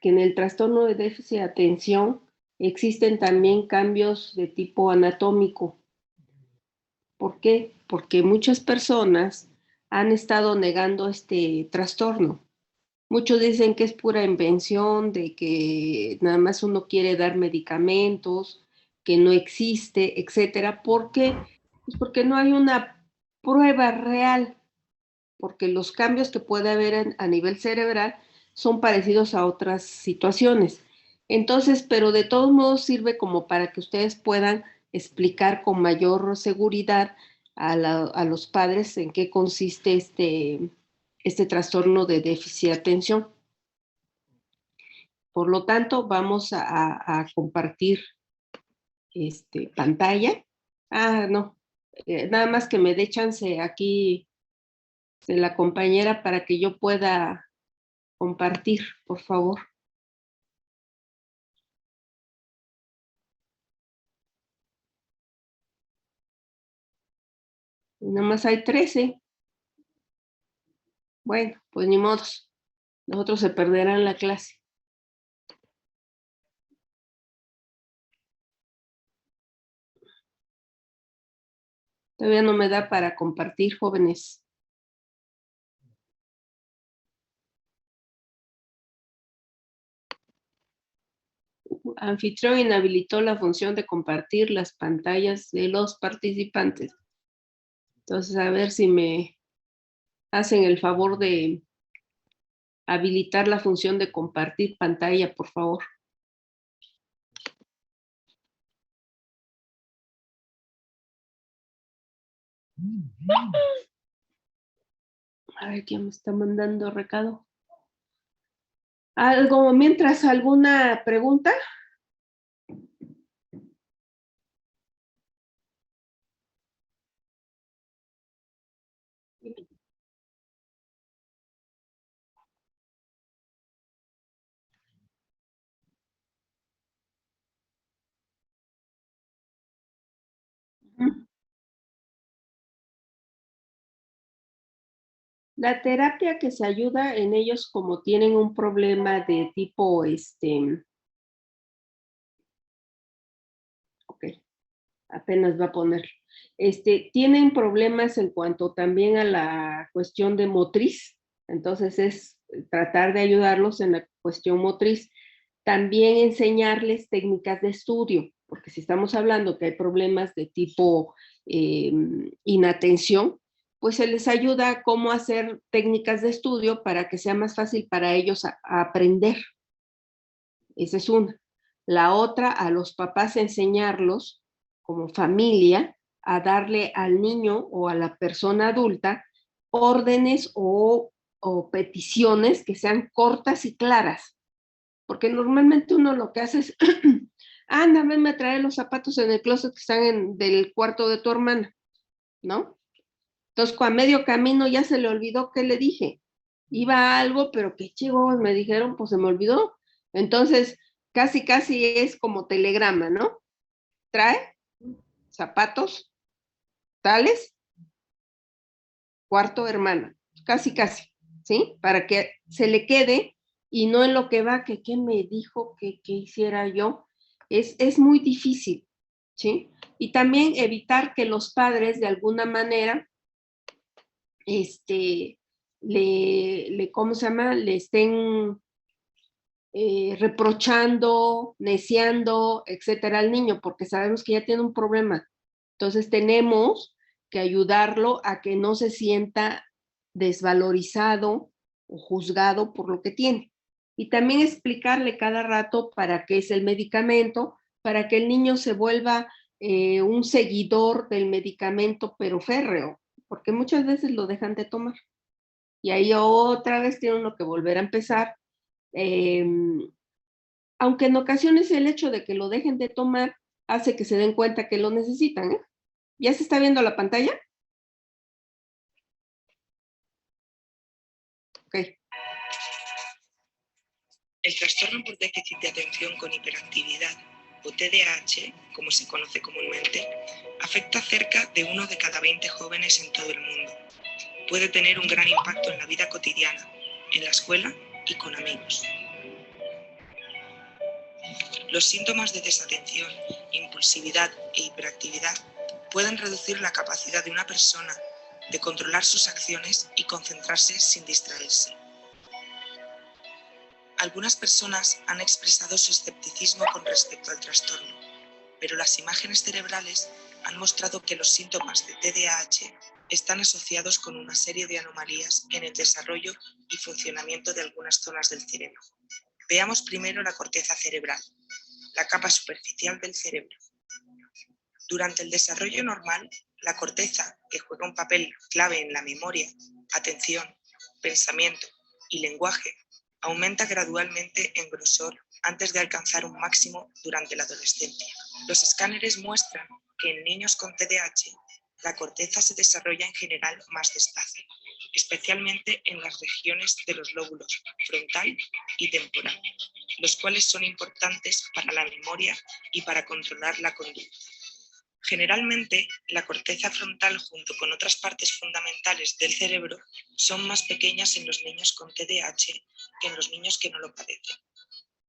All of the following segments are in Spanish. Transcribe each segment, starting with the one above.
que en el trastorno de déficit de atención existen también cambios de tipo anatómico. ¿Por qué? Porque muchas personas han estado negando este trastorno. Muchos dicen que es pura invención, de que nada más uno quiere dar medicamentos, que no existe, etcétera. ¿Por qué? Pues porque no hay una prueba real, porque los cambios que puede haber a nivel cerebral son parecidos a otras situaciones. Entonces, pero de todos modos sirve como para que ustedes puedan explicar con mayor seguridad a los padres en qué consiste este trastorno de déficit de atención. Por lo tanto, vamos a compartir pantalla. No, nada más que me dé chance aquí de la compañera para que yo pueda compartir, por favor. Nada más hay 13. Bueno, pues ni modos. Nosotros se perderán la clase. Todavía no me da para compartir, jóvenes. Anfitrión inhabilitó la función de compartir las pantallas de los participantes. Entonces, a ver si me hacen el favor de habilitar la función de compartir pantalla, por favor. A ver, ¿quién me está mandando recado? ¿Algo mientras? ¿Alguna pregunta? La terapia que se ayuda en ellos como tienen un problema de tipo, ok, apenas va a poner, tienen problemas en cuanto también a la cuestión de motriz, entonces es tratar de ayudarlos en la cuestión motriz, también enseñarles técnicas de estudio, porque si estamos hablando que hay problemas de tipo inatención, pues se les ayuda a cómo hacer técnicas de estudio para que sea más fácil para ellos a aprender. Esa es una. La otra, a los papás enseñarlos como familia a darle al niño o a la persona adulta órdenes o peticiones que sean cortas y claras. Porque normalmente uno lo que hace es, anda, venme a traer los zapatos en el closet que están del cuarto de tu hermana, ¿no? Entonces, a medio camino ya se le olvidó qué le dije. Iba a algo, pero qué chivos me dijeron, pues se me olvidó. Entonces, casi es como telegrama, ¿no? Trae zapatos, tales, cuarto hermana, casi, ¿sí? Para que se le quede y no en lo que va, que qué me dijo, que hiciera yo. Es muy difícil, ¿sí? Y también evitar que los padres de alguna manera ¿cómo se llama? Le estén reprochando, neciando, etcétera, al niño, porque sabemos que ya tiene un problema. Entonces tenemos que ayudarlo a que no se sienta desvalorizado o juzgado por lo que tiene. Y también explicarle cada rato para qué es el medicamento, para que el niño se vuelva un seguidor del medicamento, pero férreo, porque muchas veces lo dejan de tomar. Y ahí otra vez tiene uno que volver a empezar. Aunque en ocasiones el hecho de que lo dejen de tomar hace que se den cuenta que lo necesitan. ¿Ya se está viendo la pantalla? Ok. El trastorno por déficit de atención con hiperactividad, o TDAH, como se conoce comúnmente, afecta a cerca de 1 de cada 20 jóvenes en todo el mundo. Puede tener un gran impacto en la vida cotidiana, en la escuela y con amigos. Los síntomas de desatención, impulsividad e hiperactividad pueden reducir la capacidad de una persona de controlar sus acciones y concentrarse sin distraerse. Algunas personas han expresado su escepticismo con respecto al trastorno, pero las imágenes cerebrales han mostrado que los síntomas de TDAH están asociados con una serie de anomalías en el desarrollo y funcionamiento de algunas zonas del cerebro. Veamos primero la corteza cerebral, la capa superficial del cerebro. Durante el desarrollo normal, la corteza, que juega un papel clave en la memoria, atención, pensamiento y lenguaje, aumenta gradualmente en grosor antes de alcanzar un máximo durante la adolescencia. Los escáneres muestran que en niños con TDAH la corteza se desarrolla en general más despacio, especialmente en las regiones de los lóbulos frontal y temporal, los cuales son importantes para la memoria y para controlar la conducta. Generalmente, la corteza frontal junto con otras partes fundamentales del cerebro son más pequeñas en los niños con TDAH que en los niños que no lo padecen.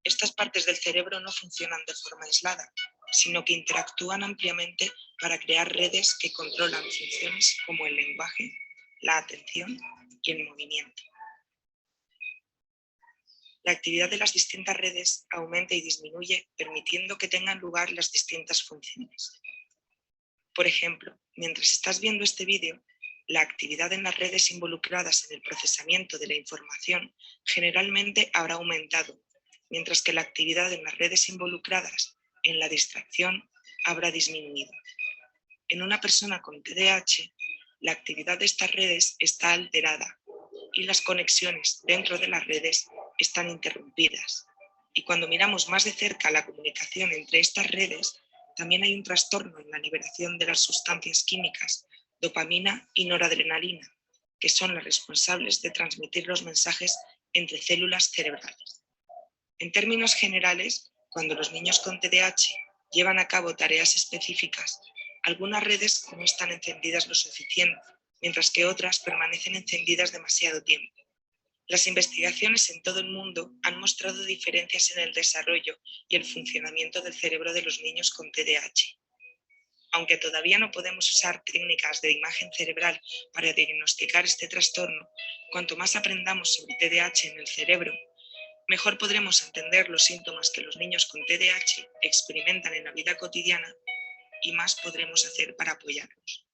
Estas partes del cerebro no funcionan de forma aislada, sino que interactúan ampliamente para crear redes que controlan funciones como el lenguaje, la atención y el movimiento. La actividad de las distintas redes aumenta y disminuye, permitiendo que tengan lugar las distintas funciones. Por ejemplo, mientras estás viendo este vídeo, la actividad en las redes involucradas en el procesamiento de la información generalmente habrá aumentado, mientras que la actividad en las redes involucradas en la distracción habrá disminuido. En una persona con TDAH, la actividad de estas redes está alterada y las conexiones dentro de las redes están interrumpidas. Y cuando miramos más de cerca la comunicación entre estas redes, también hay un trastorno en la liberación de las sustancias químicas, dopamina y noradrenalina, que son las responsables de transmitir los mensajes entre células cerebrales. En términos generales, cuando los niños con TDAH llevan a cabo tareas específicas, algunas redes no están encendidas lo suficiente, mientras que otras permanecen encendidas demasiado tiempo. Las investigaciones en todo el mundo han mostrado diferencias en el desarrollo y el funcionamiento del cerebro de los niños con TDAH. Aunque todavía no podemos usar técnicas de imagen cerebral para diagnosticar este trastorno, cuanto más aprendamos sobre TDAH en el cerebro, mejor podremos entender los síntomas que los niños con TDAH experimentan en la vida cotidiana y más podremos hacer para apoyarlos.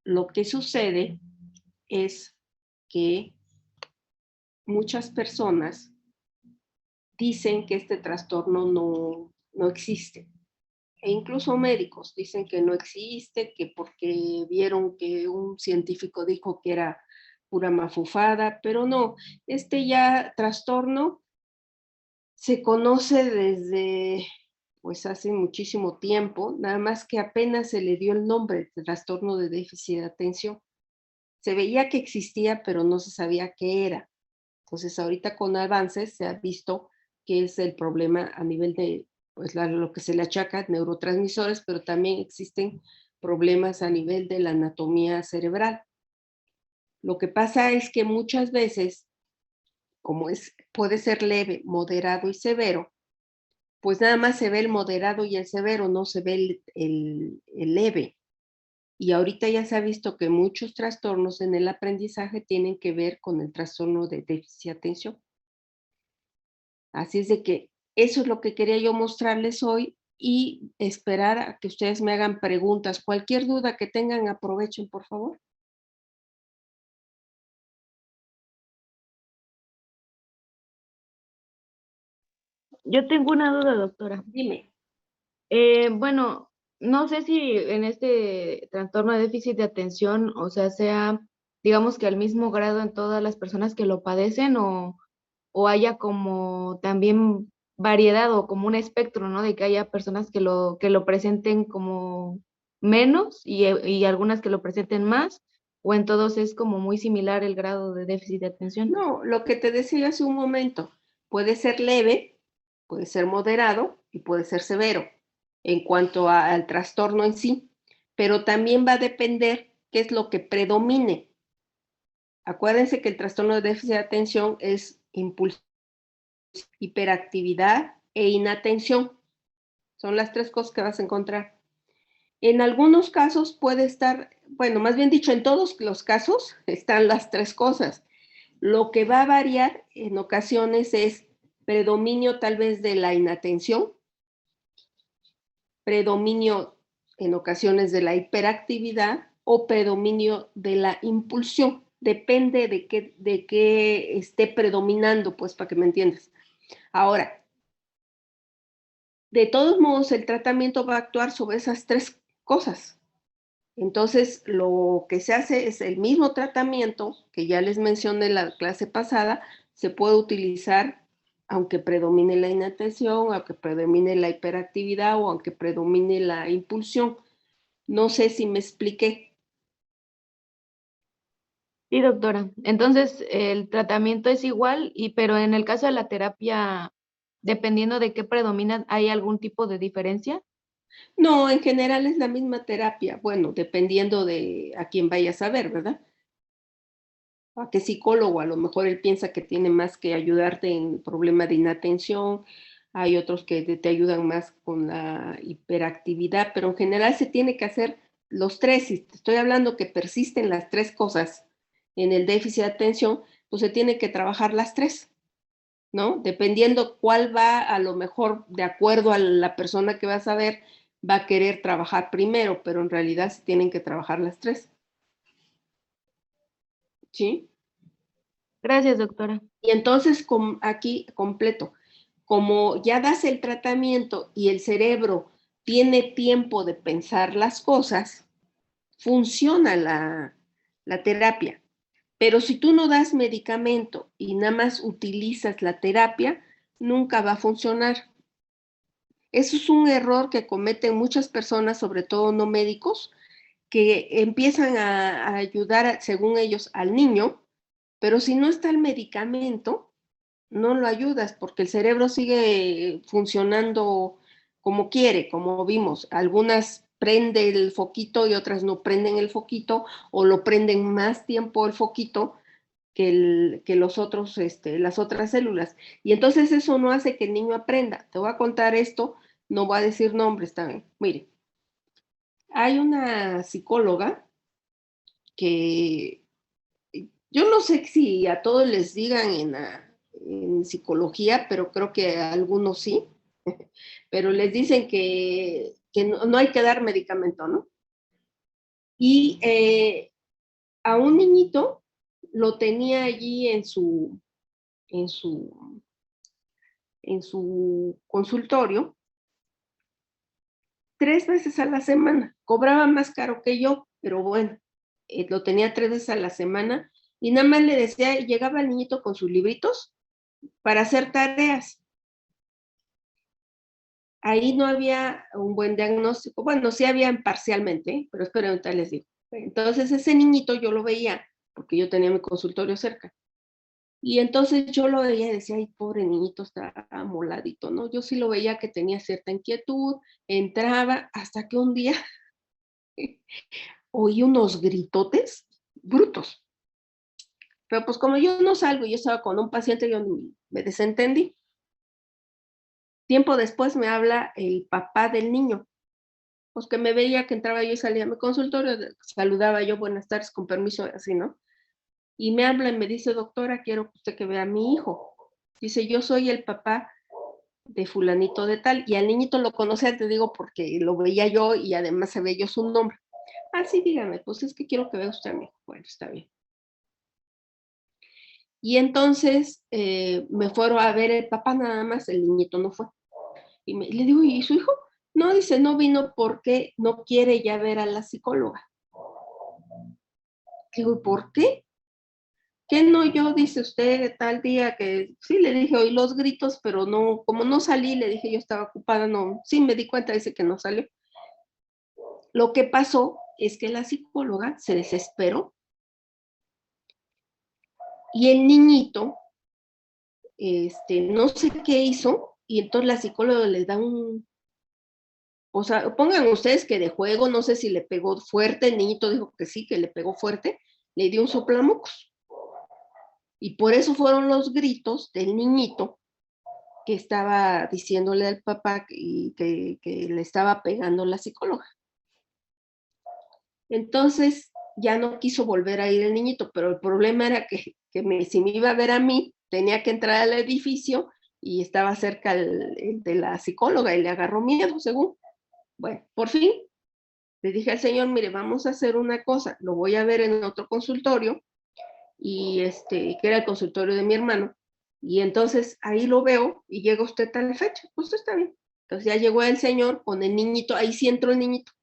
Lo que sucede es que muchas personas dicen que este trastorno no existe. E incluso médicos dicen que no existe, que porque vieron que un científico dijo que era pura mafufada, pero no, este ya trastorno se conoce desde pues hace muchísimo tiempo, nada más que apenas se le dio el nombre de trastorno de déficit de atención. Se veía que existía, pero no se sabía qué era. Entonces, ahorita con avances se ha visto que es el problema a nivel de pues, lo que se le achaca neurotransmisores, pero también existen problemas a nivel de la anatomía cerebral. Lo que pasa es que muchas veces, como puede ser leve, moderado y severo, pues nada más se ve el moderado y el severo, no se ve el leve. Y ahorita ya se ha visto que muchos trastornos en el aprendizaje tienen que ver con el trastorno de déficit de atención. Así es de que eso es lo que quería yo mostrarles hoy y esperar a que ustedes me hagan preguntas. Cualquier duda que tengan, aprovechen, por favor. Yo tengo una duda, doctora. Dime. Bueno, no sé si en este trastorno de déficit de atención, o sea, digamos que al mismo grado en todas las personas que lo padecen o haya como también variedad o como un espectro, ¿no? De que haya personas que lo presenten como menos y algunas que lo presenten más, o en todos es como muy similar el grado de déficit de atención. No, lo que te decía hace un momento, puede ser leve, puede ser moderado y puede ser severo en cuanto al trastorno en sí, pero también va a depender qué es lo que predomine. Acuérdense que el trastorno de déficit de atención es impulsión, hiperactividad e inatención. Son las 3 cosas que vas a encontrar. En algunos casos puede estar, bueno, más bien dicho, en todos los casos están las 3 cosas. Lo que va a variar en ocasiones es predominio tal vez de la inatención, predominio en ocasiones de la hiperactividad o predominio de la impulsión. Depende de qué esté predominando, pues, para que me entiendas. Ahora, de todos modos, el tratamiento va a actuar sobre esas 3 cosas. Entonces, lo que se hace es el mismo tratamiento que ya les mencioné en la clase pasada, se puede utilizar aunque predomine la inatención, aunque predomine la hiperactividad o aunque predomine la impulsión. No sé si me expliqué. Sí, doctora. Entonces, el tratamiento es igual, pero en el caso de la terapia, dependiendo de qué predomina, ¿hay algún tipo de diferencia? No, en general es la misma terapia. Bueno, dependiendo de a quién vayas a ver, ¿verdad? A qué psicólogo, a lo mejor él piensa que tiene más que ayudarte en problema de inatención, hay otros que te ayudan más con la hiperactividad, pero en general se tiene que hacer los 3, y te estoy hablando que persisten las 3 cosas en el déficit de atención, pues se tiene que trabajar las 3, ¿no? Dependiendo cuál va, a lo mejor de acuerdo a la persona que vas a ver, va a querer trabajar primero, pero en realidad se tienen que trabajar las 3, ¿sí? Gracias, doctora. Y entonces aquí completo, como ya das el tratamiento y el cerebro tiene tiempo de pensar las cosas, funciona la terapia. Pero si tú no das medicamento y nada más utilizas la terapia, nunca va a funcionar. Eso es un error que cometen muchas personas, sobre todo no médicos, que empiezan a ayudar, según ellos, al niño, pero si no está el medicamento, no lo ayudas porque el cerebro sigue funcionando como quiere, como vimos. Algunas prende el foquito y otras no prenden el foquito o lo prenden más tiempo el foquito que los otros, las otras células. Y entonces eso no hace que el niño aprenda. Te voy a contar esto, no voy a decir nombres también. Mire, hay una psicóloga que yo no sé si a todos les digan en psicología, pero creo que a algunos sí, pero les dicen que no hay que dar medicamento, ¿no? Y a un niñito lo tenía allí en su, en su consultorio 3 veces a la semana. Cobraba más caro que yo, pero bueno, lo tenía 3 veces a la semana y nada más le decía, llegaba el niñito con sus libritos para hacer tareas. Ahí no había un buen diagnóstico, bueno, sí había parcialmente, pero espero ahorita les digo. Entonces ese niñito yo lo veía, porque yo tenía mi consultorio cerca, y entonces yo lo veía y decía, ay, pobre niñito, está amoladito, ¿no? Yo sí lo veía que tenía cierta inquietud, entraba, hasta que un día oí unos gritotes brutos. Pero pues como yo no salgo y yo estaba con un paciente, yo me desentendí. Tiempo después me habla el papá del niño, pues que me veía que entraba yo y salía a mi consultorio, saludaba yo, buenas tardes, con permiso, así, ¿no? Y me habla y me dice, doctora, quiero que usted que vea a mi hijo. Dice, yo soy el papá de fulanito de tal, y al niñito lo conocía, te digo, porque lo veía yo y además sabía yo su nombre. Ah, sí, dígame, pues es que quiero que vea usted a mi hijo. Bueno, está bien. Y entonces me fueron a ver el papá nada más, el niñito no fue. Y le digo, ¿y su hijo? No, dice, no vino porque no quiere ya ver a la psicóloga. Digo, ¿por qué? ¿Qué no yo? Dice usted tal día que, sí, le dije, oí los gritos, pero no, como no salí, le dije, yo estaba ocupada, no, sí me di cuenta, dice que no salió. Lo que pasó es que la psicóloga se desesperó y el niñito, no sé qué hizo, y entonces la psicóloga le da o sea, pongan ustedes que de juego, no sé si le pegó fuerte, el niñito dijo que sí, que le pegó fuerte, le dio un soplamocos. Y por eso fueron los gritos del niñito que estaba diciéndole al papá que le estaba pegando la psicóloga. Entonces ya no quiso volver a ir el niñito, pero el problema era que si me iba a ver a mí, tenía que entrar al edificio y estaba cerca el de la psicóloga y le agarró miedo, según. Bueno, por fin le dije al señor, mire, vamos a hacer una cosa, lo voy a ver en otro consultorio, y que era el consultorio de mi hermano, y entonces ahí lo veo y llega usted tal fecha, pues está bien. Entonces ya llegó el señor con el niñito, ahí sí entró el niñito.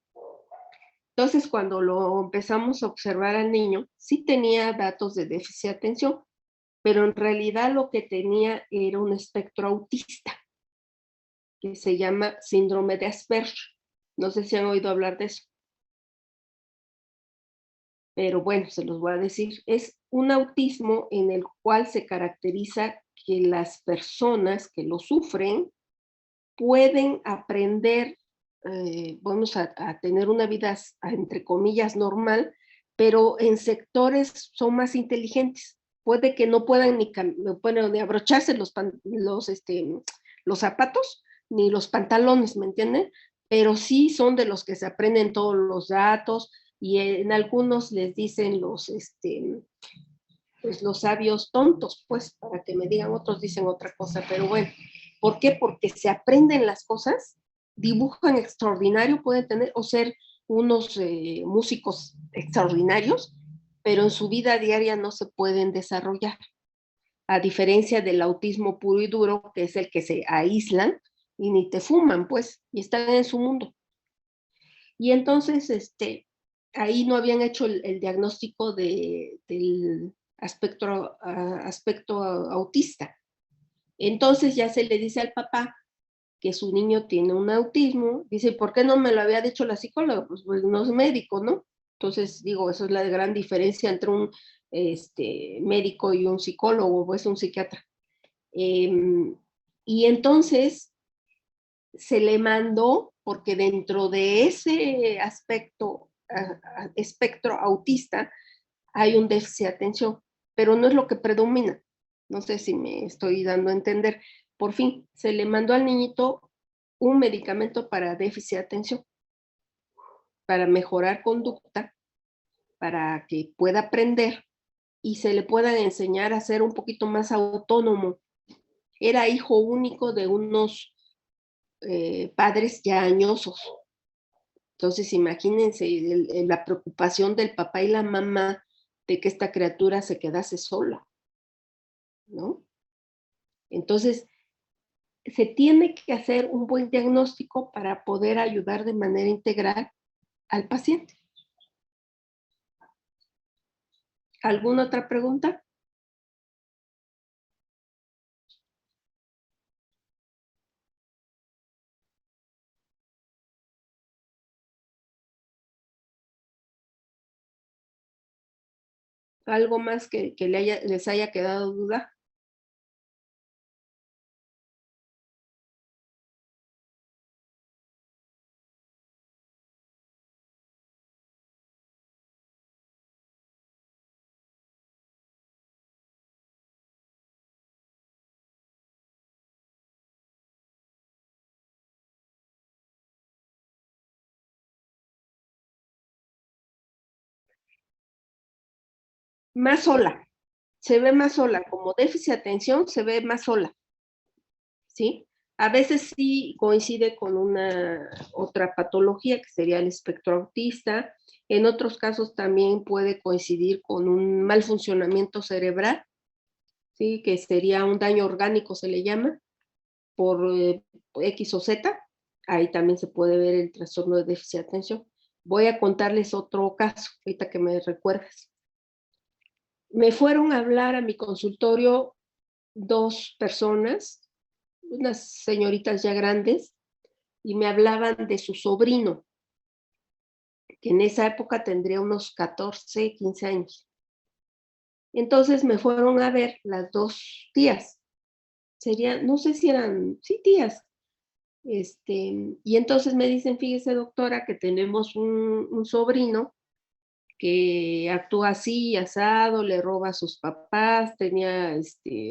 Entonces cuando lo empezamos a observar al niño, sí tenía datos de déficit de atención, pero en realidad lo que tenía era un espectro autista, que se llama síndrome de Asperger. No sé si han oído hablar de eso. Pero bueno, se los voy a decir. Es un autismo en el cual se caracteriza que las personas que lo sufren pueden aprender, vamos a tener una vida, entre comillas, normal, pero en sectores son más inteligentes. Puede que no puedan ni abrocharse los zapatos, ni los pantalones, ¿me entienden? Pero sí son de los que se aprenden todos los datos, y en algunos les dicen pues los sabios tontos, pues, para que me digan, otros dicen otra cosa, pero bueno, ¿por qué? Porque se aprenden las cosas, dibujan extraordinario, pueden tener, o ser unos músicos extraordinarios, pero en su vida diaria no se pueden desarrollar, a diferencia del autismo puro y duro, que es el que se aíslan y ni te fuman, pues, y están en su mundo. Y entonces, ahí no habían hecho el diagnóstico del aspecto autista. Entonces ya se le dice al papá que su niño tiene un autismo. Dice, ¿por qué no me lo había dicho la psicóloga? Pues no es médico, ¿no? Entonces, digo, eso es la gran diferencia entre un médico y un psicólogo, o es un psiquiatra. Y entonces se le mandó, porque dentro de ese espectro autista hay un déficit de atención, pero no es lo que predomina. No sé si me estoy dando a entender. Por fin, se le mandó al niñito un medicamento para déficit de atención, para mejorar conducta, para que pueda aprender y se le pueda enseñar a ser un poquito más autónomo. Era hijo único de unos padres ya añosos. Entonces, imagínense la preocupación del papá y la mamá de que esta criatura se quedase sola, ¿no? Entonces, se tiene que hacer un buen diagnóstico para poder ayudar de manera integral al paciente. ¿Alguna otra pregunta? ¿Algo más que les haya quedado duda? Más sola, se ve más sola, como déficit de atención se ve más sola, ¿sí? A veces sí coincide con una otra patología que sería el espectro autista. En otros casos también puede coincidir con un mal funcionamiento cerebral, ¿sí? Que sería un daño orgánico, se le llama, por X o Z. Ahí también se puede ver el trastorno de déficit de atención. Voy a contarles otro caso, ahorita que me recuerdas. Me fueron a hablar a mi consultorio dos personas, unas señoritas ya grandes, y me hablaban de su sobrino, que en esa época tendría unos 14, 15 años. Entonces me fueron a ver las dos tías. Serían, no sé si eran, sí, tías. Y entonces me dicen, fíjese doctora, que tenemos un sobrino que actúa así, asado, le roba a sus papás, tenía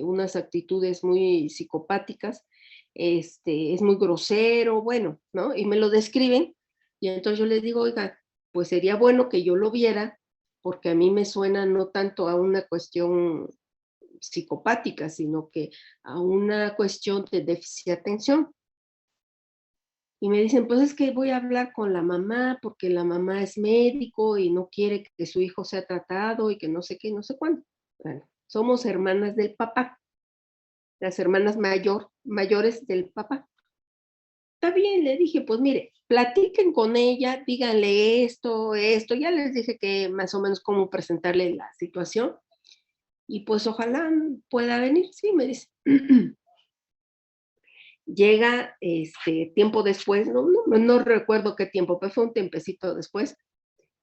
unas actitudes muy psicopáticas, es muy grosero, bueno, ¿no? Y me lo describen, y entonces yo les digo, oiga, pues sería bueno que yo lo viera, porque a mí me suena no tanto a una cuestión psicopática, sino que a una cuestión de déficit de atención. Y me dicen, pues es que voy a hablar con la mamá porque la mamá es médico y no quiere que su hijo sea tratado y que no sé qué, no sé cuándo. Bueno, somos hermanas del papá, las hermanas mayores del papá. Está bien, le dije, pues mire, platiquen con ella, díganle esto, ya les dije que más o menos cómo presentarle la situación y pues ojalá pueda venir, sí, me dice. Llega tiempo después, no recuerdo qué tiempo, pero fue un tiempecito después,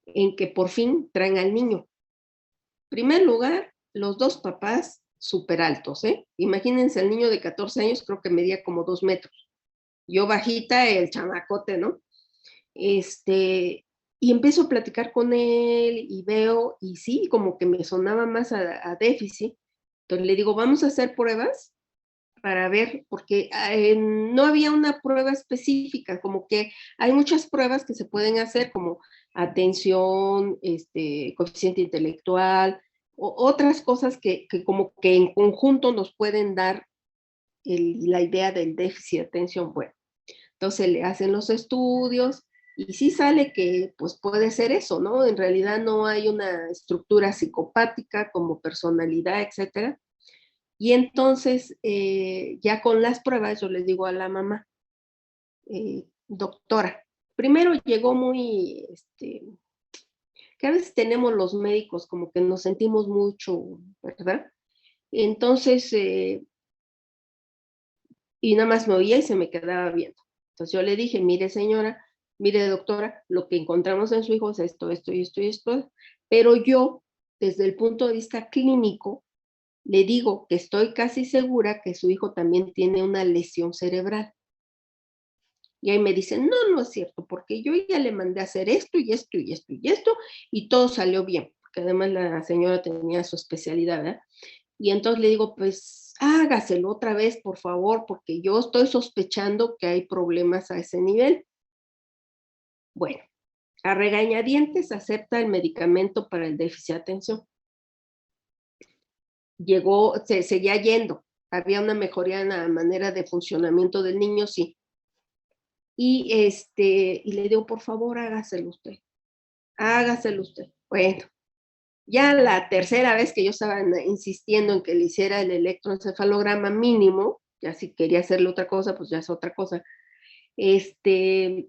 en que por fin traen al niño. En primer lugar, los dos papás súper altos, ¿eh? Imagínense el niño de 14 años, creo que medía como 2 metros. Yo bajita, el chamacote, ¿no? Y empiezo a platicar con él y veo, y sí, como que me sonaba más a déficit. Entonces le digo, vamos a hacer pruebas para ver, porque no había una prueba específica, como que hay muchas pruebas que se pueden hacer, como atención, coeficiente intelectual, otras cosas que como que en conjunto nos pueden dar la idea del déficit de atención. Bueno, entonces le hacen los estudios y sí sale que pues puede ser eso, ¿no? En realidad no hay una estructura psicopática como personalidad, etcétera. Y entonces, ya con las pruebas, yo les digo a la mamá, doctora, primero llegó muy, que a veces tenemos los médicos como que nos sentimos mucho, ¿verdad? Entonces, y nada más me oía y se me quedaba viendo. Entonces yo le dije, mire señora, mire doctora, lo que encontramos en su hijo es esto y esto, pero yo, desde el punto de vista clínico, le digo que estoy casi segura que su hijo también tiene una lesión cerebral. Y ahí me dicen, no, no es cierto, porque yo ya le mandé a hacer esto y esto y esto y esto, y todo salió bien, porque además la señora tenía su especialidad, ¿verdad? Y entonces le digo, pues hágaselo otra vez, por favor, porque yo estoy sospechando que hay problemas a ese nivel. Bueno, a regañadientes acepta el medicamento para el déficit de atención. Llegó, se seguía yendo, había una mejoría en la manera de funcionamiento del niño, sí. Y le digo, por favor, hágaselo usted, hágaselo usted. Bueno, ya la tercera vez que yo estaba insistiendo en que le hiciera el electroencefalograma mínimo, ya si quería hacerle otra cosa, pues ya es otra cosa,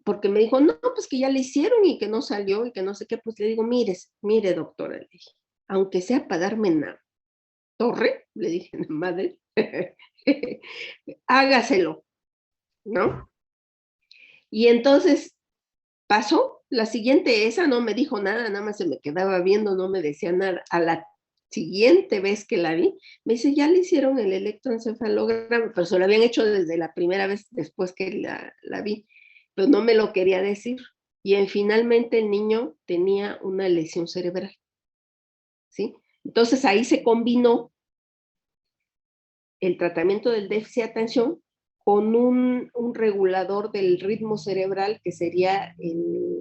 porque me dijo, no, pues que ya le hicieron y que no salió y que no sé qué, pues le digo, mire doctora, le dije, aunque sea para darme una torre, le dije, madre, hágaselo, ¿no? Y entonces pasó, la siguiente, esa no me dijo nada, nada más se me quedaba viendo, no me decía nada. A la siguiente vez que la vi, me dice, ya le hicieron el electroencefalograma, pero se lo habían hecho desde la primera vez después que la vi, pero no me lo quería decir. Y finalmente el niño tenía una lesión cerebral, ¿sí? Entonces ahí se combinó el tratamiento del déficit de atención con un regulador del ritmo cerebral que sería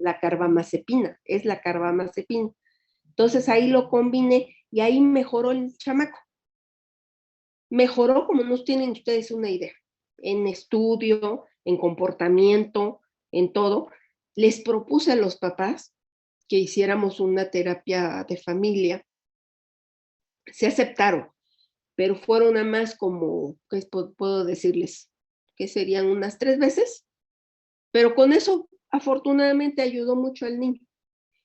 la carbamazepina, es la carbamazepina. Entonces ahí lo combiné y ahí mejoró el chamaco. Mejoró como no tienen ustedes una idea, en estudio, en comportamiento, en todo. Les propuse a los papás que hiciéramos una terapia de familia. Se aceptaron, pero fueron nada más como, ¿qué puedo decirles? Que serían unas 3 veces, pero con eso afortunadamente ayudó mucho al niño.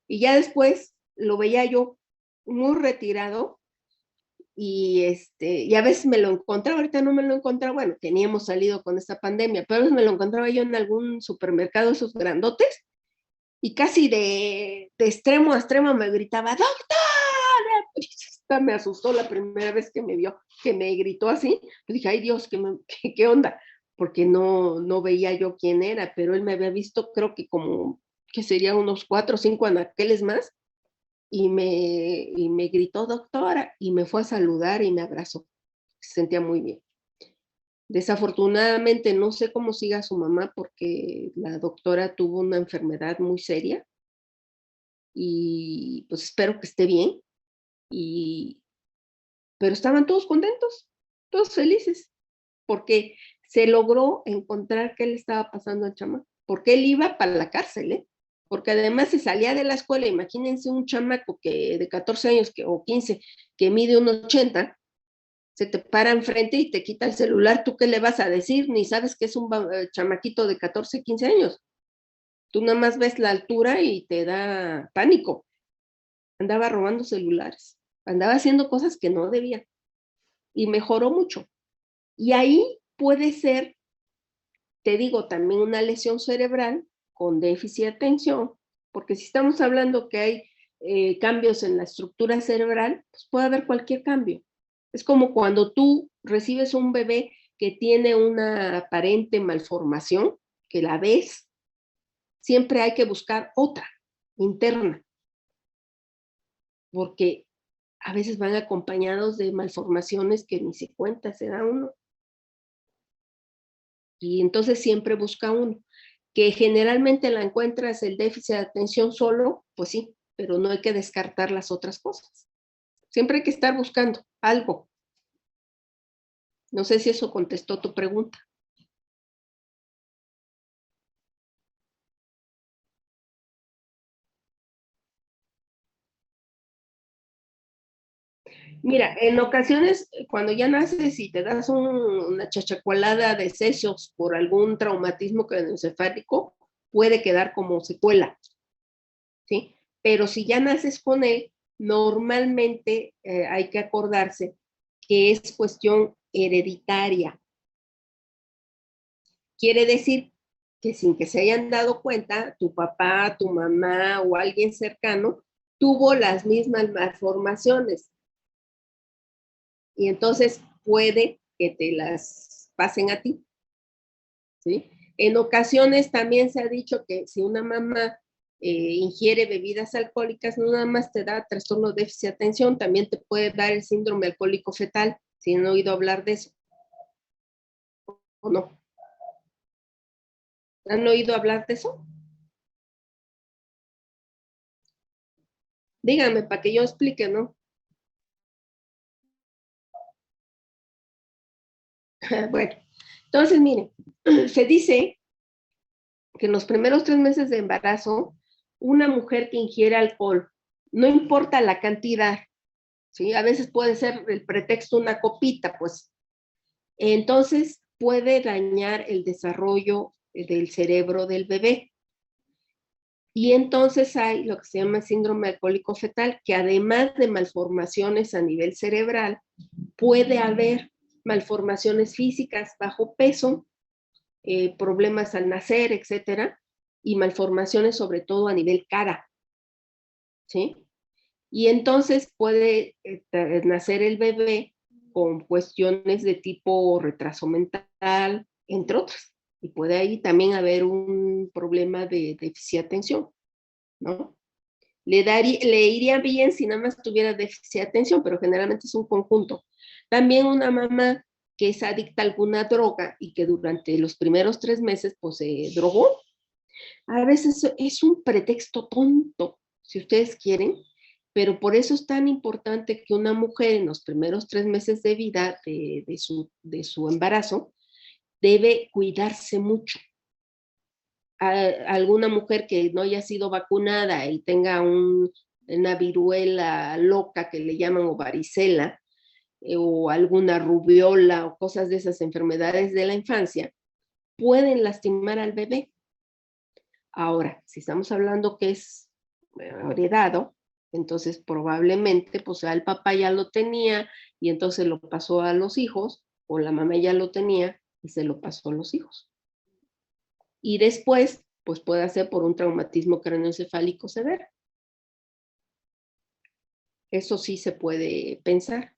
Y ya después lo veía yo muy retirado y a veces me lo encontraba, ahorita no me lo encontraba, bueno, teníamos salido con esta pandemia, pero a veces me lo encontraba yo en algún supermercado, esos grandotes, y casi de extremo a extremo me gritaba, ¡doctora! Me asustó la primera vez que me vio, que me gritó así, pues dije, ay Dios, ¿qué onda? Porque no veía yo quién era, pero él me había visto, creo que como, que sería unos 4 o 5 anaqueles más, y me gritó doctora y me fue a saludar y me abrazó. Se sentía muy bien. Desafortunadamente no sé cómo siga su mamá porque la doctora tuvo una enfermedad muy seria y pues espero que esté bien. Y, pero estaban todos contentos, todos felices, porque se logró encontrar qué le estaba pasando al chamaco, porque él iba para la cárcel, ¿eh? Porque además se salía de la escuela, imagínense un chamaco que de 14 años o 15 que mide 1,80, se te para enfrente y te quita el celular, ¿tú qué le vas a decir? Ni sabes que es un chamaquito de 14, 15 años. Tú nada más ves la altura y te da pánico. Andaba robando celulares, andaba haciendo cosas que no debía y mejoró mucho. Y ahí puede ser, te digo, también una lesión cerebral con déficit de atención, porque si estamos hablando que hay cambios en la estructura cerebral, pues puede haber cualquier cambio. Es como cuando tú recibes un bebé que tiene una aparente malformación, que la ves, siempre hay que buscar otra, interna, porque a veces van acompañados de malformaciones que ni se cuenta se da uno. Y entonces siempre busca uno. Que generalmente la encuentras el déficit de atención solo, pues sí, pero no hay que descartar las otras cosas. Siempre hay que estar buscando algo. No sé si eso contestó tu pregunta. Mira, en ocasiones, cuando ya naces y te das una chachacualada de sesos por algún traumatismo craneoencefálico, puede quedar como secuela, ¿sí? Pero si ya naces con él, normalmente hay que acordarse que es cuestión hereditaria. Quiere decir que sin que se hayan dado cuenta, tu papá, tu mamá o alguien cercano tuvo las mismas malformaciones. Y entonces puede que te las pasen a ti, ¿sí? En ocasiones también se ha dicho que si una mamá ingiere bebidas alcohólicas, no nada más te da trastorno de déficit de atención, también te puede dar el síndrome alcohólico fetal, si han oído hablar de eso, ¿o no? ¿Han oído hablar de eso? Díganme para que yo explique, ¿no? Bueno, entonces miren, se dice que en los primeros 3 meses de embarazo, una mujer que ingiere alcohol, no importa la cantidad, ¿sí? A veces puede ser el pretexto una copita, pues, entonces puede dañar el desarrollo del cerebro del bebé. Y entonces hay lo que se llama síndrome alcohólico fetal, que además de malformaciones a nivel cerebral, puede haber malformaciones físicas, bajo peso, problemas al nacer, etcétera, y malformaciones sobre todo a nivel cara, ¿sí? Y entonces puede nacer el bebé con cuestiones de tipo retraso mental, entre otras. Y puede ahí también haber un problema de déficit de atención, ¿no? Le iría bien si nada más tuviera déficit de atención, pero generalmente es un conjunto. También una mamá que es adicta a alguna droga y que durante los primeros 3 meses pues se drogó, a veces es un pretexto tonto, si ustedes quieren, pero por eso es tan importante que una mujer en los primeros 3 meses de vida de su embarazo debe cuidarse mucho. Alguna mujer que no haya sido vacunada y tenga una viruela loca que le llaman o varicela, o alguna rubiola o cosas de esas enfermedades de la infancia, pueden lastimar al bebé. Ahora, si estamos hablando que es heredado, entonces probablemente pues el papá ya lo tenía y entonces lo pasó a los hijos, o la mamá ya lo tenía y se lo pasó a los hijos. Y después, pues puede ser por un traumatismo craneoencefálico severo. Eso sí se puede pensar.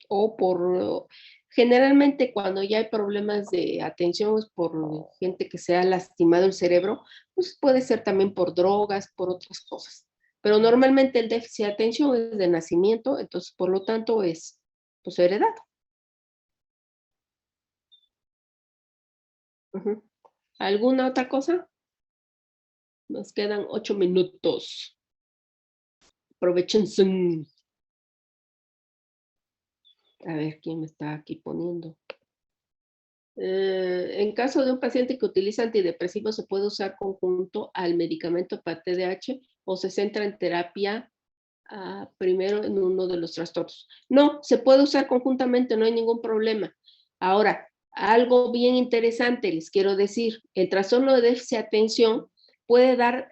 O por, generalmente cuando ya hay problemas de atención es por gente que se ha lastimado el cerebro, pues puede ser también por drogas, por otras cosas. Pero normalmente el déficit de atención es de nacimiento, entonces por lo tanto es pues heredado. ¿Alguna otra cosa? Nos quedan 8 minutos. Aprovechense. A ver, ¿quién me está aquí poniendo? En caso de un paciente que utiliza antidepresivos, ¿se puede usar conjunto al medicamento para TDAH o se centra en terapia primero en uno de los trastornos? No, se puede usar conjuntamente, no hay ningún problema. Ahora, algo bien interesante les quiero decir, el trastorno de déficit de atención puede dar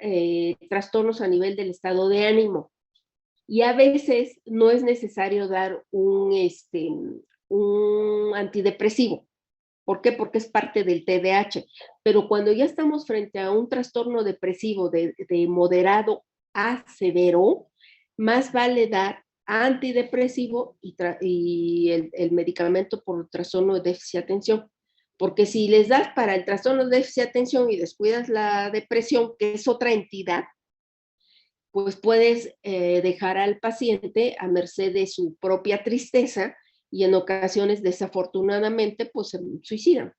trastornos a nivel del estado de ánimo y a veces no es necesario dar un antidepresivo. ¿Por qué? Porque es parte del TDAH. Pero cuando ya estamos frente a un trastorno depresivo de moderado a severo, más vale dar antidepresivo y el medicamento por trastorno de déficit de atención. Porque si les das para el trastorno de déficit de atención y descuidas la depresión, que es otra entidad, pues puedes dejar al paciente a merced de su propia tristeza y en ocasiones, desafortunadamente, pues se suicidan.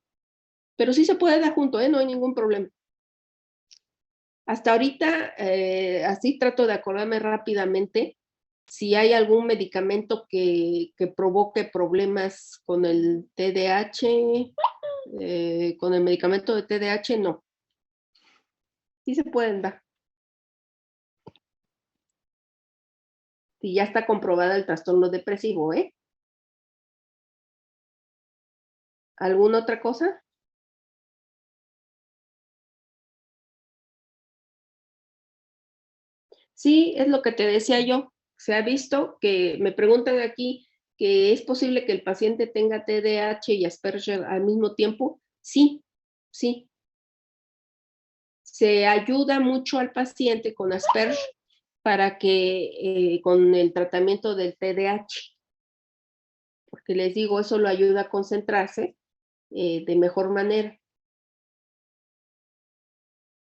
Pero sí se puede dar junto, no hay ningún problema. Hasta ahorita, así trato de acordarme rápidamente, si hay algún medicamento que provoque problemas con el TDAH, con el medicamento de TDAH, no. Sí se pueden dar. Si ya está comprobado el trastorno depresivo, ¿Alguna otra cosa? Sí, es lo que te decía yo. Se ha visto que me preguntan aquí que es posible que el paciente tenga TDAH y Asperger al mismo tiempo. Sí, sí. Se ayuda mucho al paciente con Asperger para que con el tratamiento del TDAH, porque les digo, eso lo ayuda a concentrarse de mejor manera.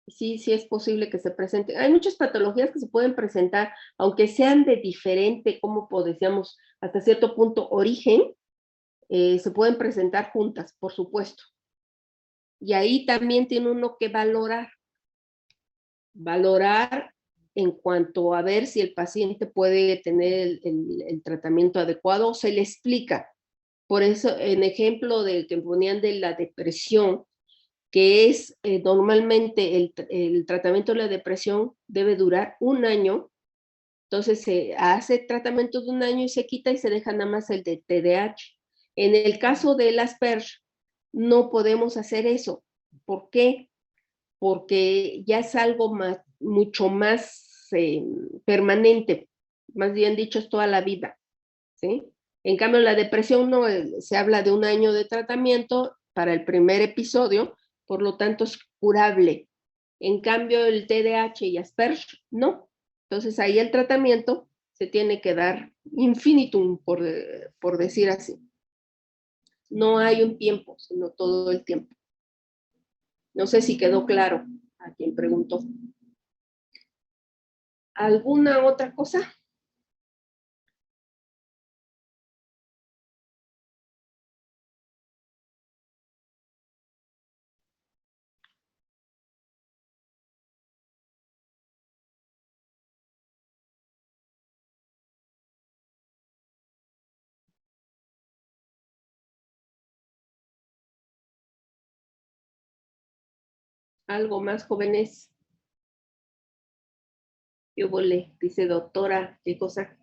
Sí, sí es posible que se presente. Hay muchas patologías que se pueden presentar, aunque sean de diferente, como decíamos, hasta cierto punto, origen, se pueden presentar juntas, por supuesto. Y ahí también tiene uno que valorar en cuanto a ver si el paciente puede tener el tratamiento adecuado, se le explica. Por eso, en ejemplo del que ponían de la depresión, que es normalmente el tratamiento de la depresión debe durar 1 año, entonces se hace tratamiento de 1 año y se quita y se deja nada más el de TDAH. En el caso del Asperger, no podemos hacer eso. ¿Por qué? Porque ya es algo mucho más permanente, más bien dicho, es toda la vida, ¿sí? En cambio, la depresión no, se habla de 1 año de tratamiento para el primer episodio, por lo tanto es curable. En cambio, el TDAH y Asperger, no. Entonces ahí el tratamiento se tiene que dar infinitum, por decir así. No hay un tiempo, sino todo el tiempo. No sé si quedó claro a quien preguntó. ¿Alguna otra cosa? ¿Algo más, jóvenes? Yo volé, dice doctora, ¿qué cosa?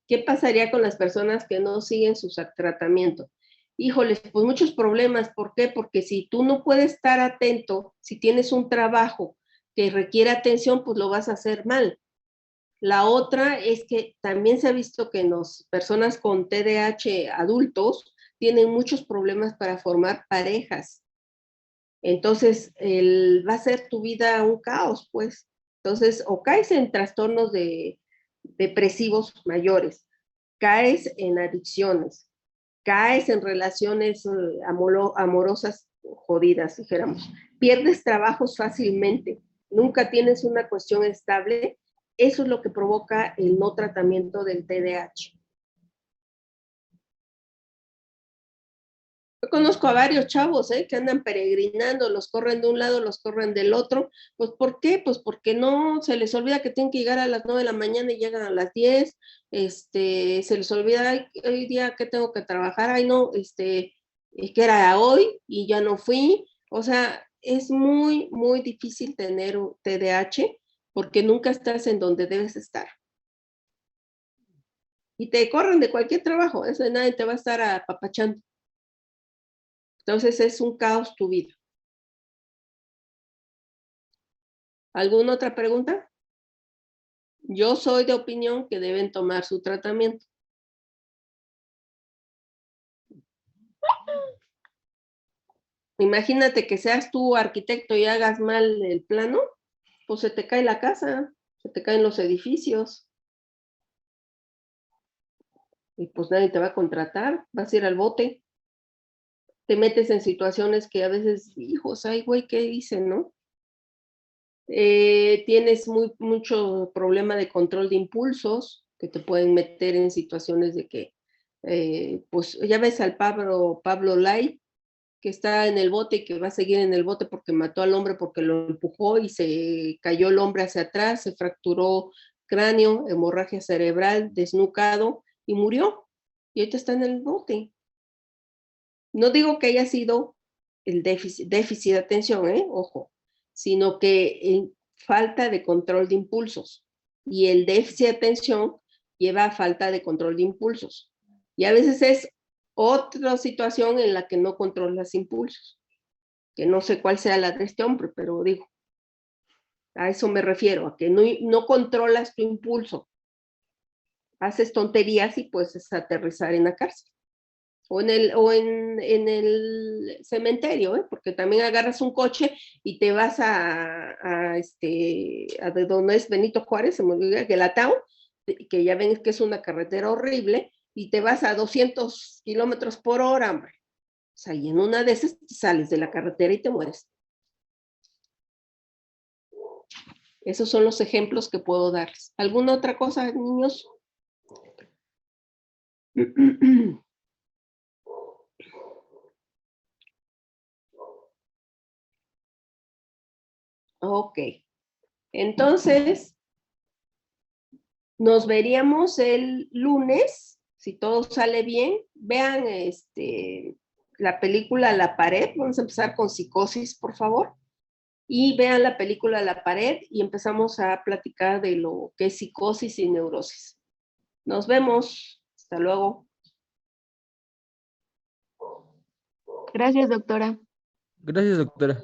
¿Qué pasaría con las personas que no siguen su tratamiento? Híjoles, pues muchos problemas. ¿Por qué? Porque si tú no puedes estar atento, si tienes un trabajo que requiere atención, pues lo vas a hacer mal. La otra es que también se ha visto que las personas con TDAH adultos tienen muchos problemas para formar parejas. Entonces, va a ser tu vida un caos, pues. Entonces, o caes en trastornos depresivos mayores, caes en adicciones, caes en relaciones amorosas jodidas, dijéramos. Pierdes trabajos fácilmente, nunca tienes una cuestión estable. Eso es lo que provoca el no tratamiento del TDAH. Yo conozco a varios chavos que andan peregrinando, los corren de un lado, los corren del otro. Pues, ¿por qué? Pues porque no se les olvida que tienen que llegar a las 9 de la mañana y llegan a las 10. Se les olvida, ay, hoy día que tengo que trabajar, ay no, que era hoy y ya no fui. O sea, es muy, muy difícil tener un TDAH porque nunca estás en donde debes estar. Y te corren de cualquier trabajo, eso nadie te va a estar apapachando. Entonces es un caos tu vida. ¿Alguna otra pregunta? Yo soy de opinión que deben tomar su tratamiento. Imagínate que seas tú arquitecto y hagas mal el plano, pues se te cae la casa, se te caen los edificios. Y pues nadie te va a contratar, vas a ir al bote. Te metes en situaciones que a veces, hijos, ay güey, ¿qué dicen, no? Tienes mucho problema de control de impulsos que te pueden meter en situaciones de que, pues ya ves al Pablo Lai, que está en el bote y que va a seguir en el bote porque mató al hombre porque lo empujó y se cayó el hombre hacia atrás, se fracturó cráneo, hemorragia cerebral, desnucado y murió. Y ahorita está en el bote. No digo que haya sido el déficit de atención, ojo, sino que falta de control de impulsos. Y el déficit de atención lleva a falta de control de impulsos. Y a veces es otra situación en la que no controlas impulsos, que no sé cuál sea la de este hombre, pero digo, a eso me refiero, a que no controlas tu impulso. Haces tonterías y puedes aterrizar en la cárcel. O en el cementerio, porque también agarras un coche y te vas a de donde es Benito Juárez, se me olvida, Guelatao, que ya ven que es una carretera horrible, y te vas a 200 kilómetros por hora, hombre. O sea, y en una de esas sales de la carretera y te mueres. Esos son los ejemplos que puedo darles. ¿Alguna otra cosa, niños? Ok. Entonces, nos veríamos el lunes, si todo sale bien. Vean la película La Pared. Vamos a empezar con Psicosis, por favor. Y vean la película La Pared y empezamos a platicar de lo que es psicosis y neurosis. Nos vemos. Hasta luego. Gracias, doctora. Gracias, doctora.